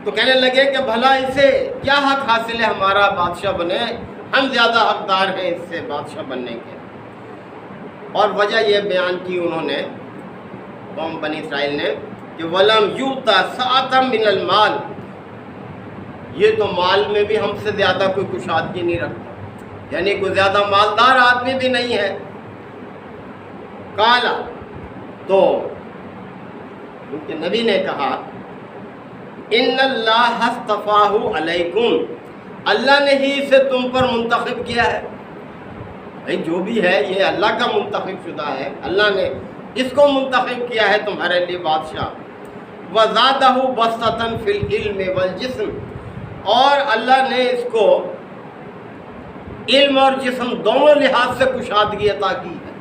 تو کہنے لگے کہ بھلا اسے کیا حق حاصل ہے ہمارا بادشاہ بنے، ہم زیادہ حقدار ہیں اس سے بادشاہ بننے کے۔ اور وجہ یہ بیان کی انہوں نے، قوم بنی اسرائیل نے، کہ وَلَمْ يُؤْتَ سَعَةً مِّنَ الْمَالِ، یہ تو مال میں بھی ہم سے زیادہ کوئی کشادگی نہیں رکھتا، یعنی کوئی زیادہ مالدار آدمی بھی نہیں ہے۔ قَالَ، تو ان کے نبی نے کہا، ان اللہ اصطفاہ علیکم، اللہ نے ہی اسے تم پر منتخب کیا ہے۔ بھائی جو بھی ہے یہ اللہ کا منتخب شدہ ہے، اللہ نے اس کو منتخب کیا ہے تمہارے لیے بادشاہ۔ وَزَادَهُ بَسْطَةً فِي الْعِلْمِ وَالْجِسْمِ، اور اللہ نے اس کو علم اور جسم دونوں لحاظ سے کشادگی عطا کی ہے،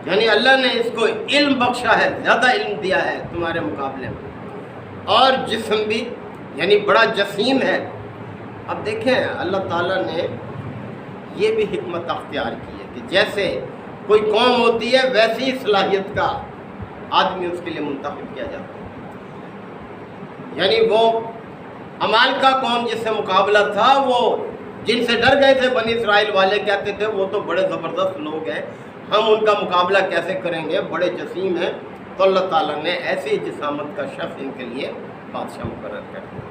یعنی اللہ نے اس کو علم بخشا ہے، زیادہ علم دیا ہے تمہارے مقابلے میں، اور جسم بھی، یعنی بڑا جسیم ہے۔ اب دیکھیں اللہ تعالیٰ نے یہ بھی حکمت اختیار کی ہے کہ جیسے کوئی قوم ہوتی ہے ویسی صلاحیت کا آدمی اس کے لیے منتخب کیا جاتا ہے۔ یعنی وہ عمالقہ قوم جس سے مقابلہ تھا، وہ جن سے ڈر گئے تھے بنی اسرائیل والے، کہتے تھے وہ تو بڑے زبردست لوگ ہیں، ہم ان کا مقابلہ کیسے کریں گے، بڑے جسیم ہیں۔ تو اللہ تعالیٰ نے ایسی جسامت کا شخص ان کے لیے بادشاہ مقرر کر دیا۔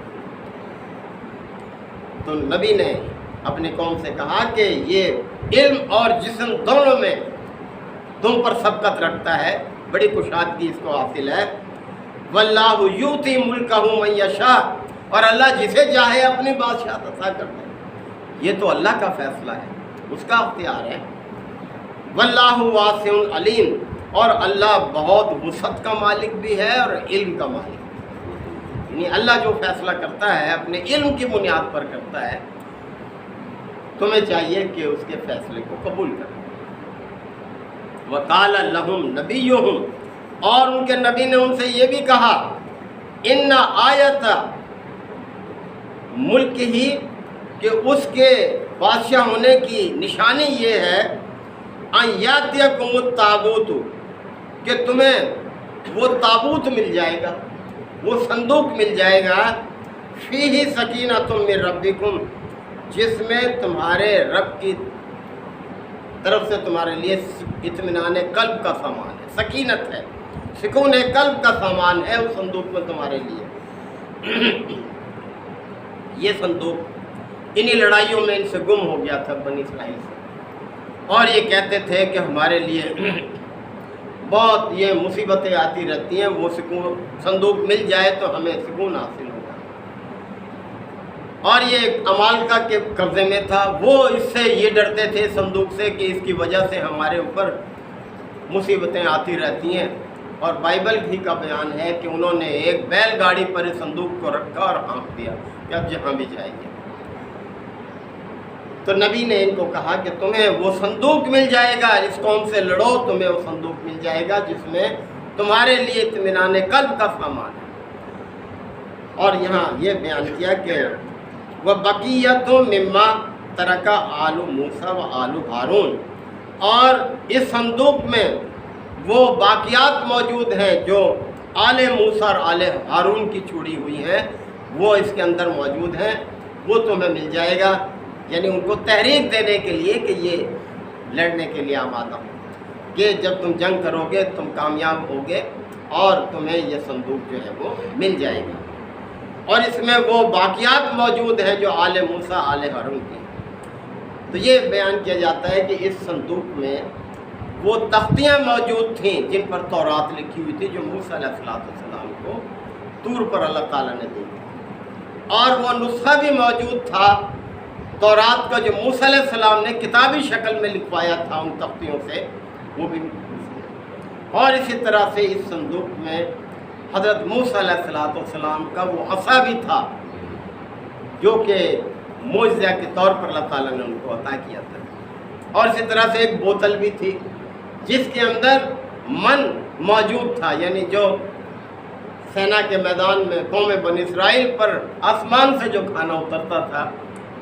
تو نبی نے اپنی قوم سے کہا کہ یہ علم اور جسم دونوں میں تم پر سبقت رکھتا ہے، بڑی کشادگی اس کو حاصل ہے۔ واللہ یؤتی ملکہ من یشاء، اور اللہ جسے چاہے اپنی بادشاہت عطا کرتا ہے، یہ تو اللہ کا فیصلہ ہے، اس کا اختیار ہے۔ واللہ واسع علیم، اور اللہ بہت وسعت کا مالک بھی ہے اور علم کا مالک، یعنی اللہ جو فیصلہ کرتا ہے اپنے علم کی بنیاد پر کرتا ہے، تمہیں چاہیے کہ اس کے فیصلے کو قبول کریں۔ وقال لهم نبیہم، اور ان کے نبی نے ان سے یہ بھی کہا، ان آیت ملک ہی، کہ اس کے بادشاہ ہونے کی نشانی یہ ہے، ان یاتیکم التابوت، کہ تمہیں وہ تابوت مل جائے گا، وہ صندوق مل جائے گا، فیہ سکینۃ من ربکم، جس میں تمہارے رب کی طرف سے تمہارے لیے اطمینان قلب کا سامان ہے، سکینت ہے، سکون قلب کا سامان ہے اس صندوق میں تمہارے لیے۔ یہ صندوق انہی لڑائیوں میں ان سے گم ہو گیا تھا بنی اسرائیل سے، اور یہ کہتے تھے کہ ہمارے لیے بہت یہ مصیبتیں آتی رہتی ہیں، وہ سکون صندوق مل جائے تو ہمیں سکون حاصل ہوگا۔ اور یہ عمالقہ کے قبضے میں تھا، وہ اس سے یہ ڈرتے تھے صندوق سے کہ اس کی وجہ سے ہمارے اوپر مصیبتیں آتی رہتی ہیں۔ اور بائبل بھی کا بیان ہے کہ انہوں نے ایک بیل گاڑی پر اس صندوق کو رکھا اور ہانک دیا کہ اب جہاں بھی جائیے۔ تو نبی نے ان کو کہا کہ تمہیں وہ صندوق مل جائے گا، اس قوم سے لڑو، تمہیں وہ صندوق مل جائے گا جس میں تمہارے لیے اطمینان قلب کا سامان ہے۔ اور یہاں یہ بیان کیا کہ وَبَقِيَّةٌ مِّمَّا تَرَكَ آلُ مُوسَىٰ وَآلُ ہارون، اور اس صندوق میں وہ باقیات موجود ہیں جو آل موسیٰ اور آل ہارون کی چھوڑی ہوئی ہیں، وہ اس کے اندر موجود ہیں، وہ تمہیں مل جائے گا، یعنی ان کو تحریک دینے کے لیے کہ یہ لڑنے کے لیے آمادہ ہو، کہ جب تم جنگ کرو گے تم کامیاب ہوگے اور تمہیں یہ صندوق جو ہے وہ مل جائے گا۔ اور اس میں وہ باقیات موجود ہیں جو آل موسیٰ آل ہارون کی۔ تو یہ بیان کیا جاتا ہے کہ اس صندوق میں وہ تختیاں موجود تھیں جن پر تورات لکھی ہوئی تھی، جو موسیٰ علیہ السلام کو طور پر اللہ تعالیٰ نے دی تھی، اور وہ نسخہ بھی موجود تھا تورات کا جو موسیٰ علیہ السلام نے کتابی شکل میں لکھوایا تھا ان تختیوں سے، وہ بھی۔ اور اسی طرح سے اس صندوق میں حضرت موسیٰ علیہ السلام کا وہ عصا بھی تھا جو کہ معجزہ کے طور پر اللہ تعالیٰ نے ان کو عطا کیا تھا۔ اور اسی طرح سے ایک بوتل بھی تھی جس کے اندر من موجود تھا، یعنی جو سینا کے میدان میں قوم بنی اسرائیل پر آسمان سے جو کھانا اترتا تھا،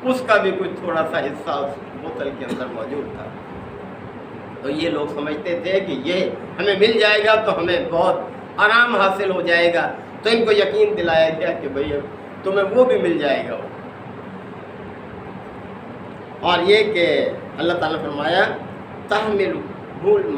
اس کا بھی کوئی تھوڑا سا حصہ اس بوتل کے اندر موجود تھا۔ تو یہ لوگ سمجھتے تھے کہ یہ ہمیں مل جائے گا تو ہمیں بہت آرام حاصل ہو جائے گا، تو ان کو یقین دلایا گیا کہ بھئی تمہیں وہ بھی مل جائے گا. اور یہ کہ اللہ تعالیٰ نے فرمایا تحمل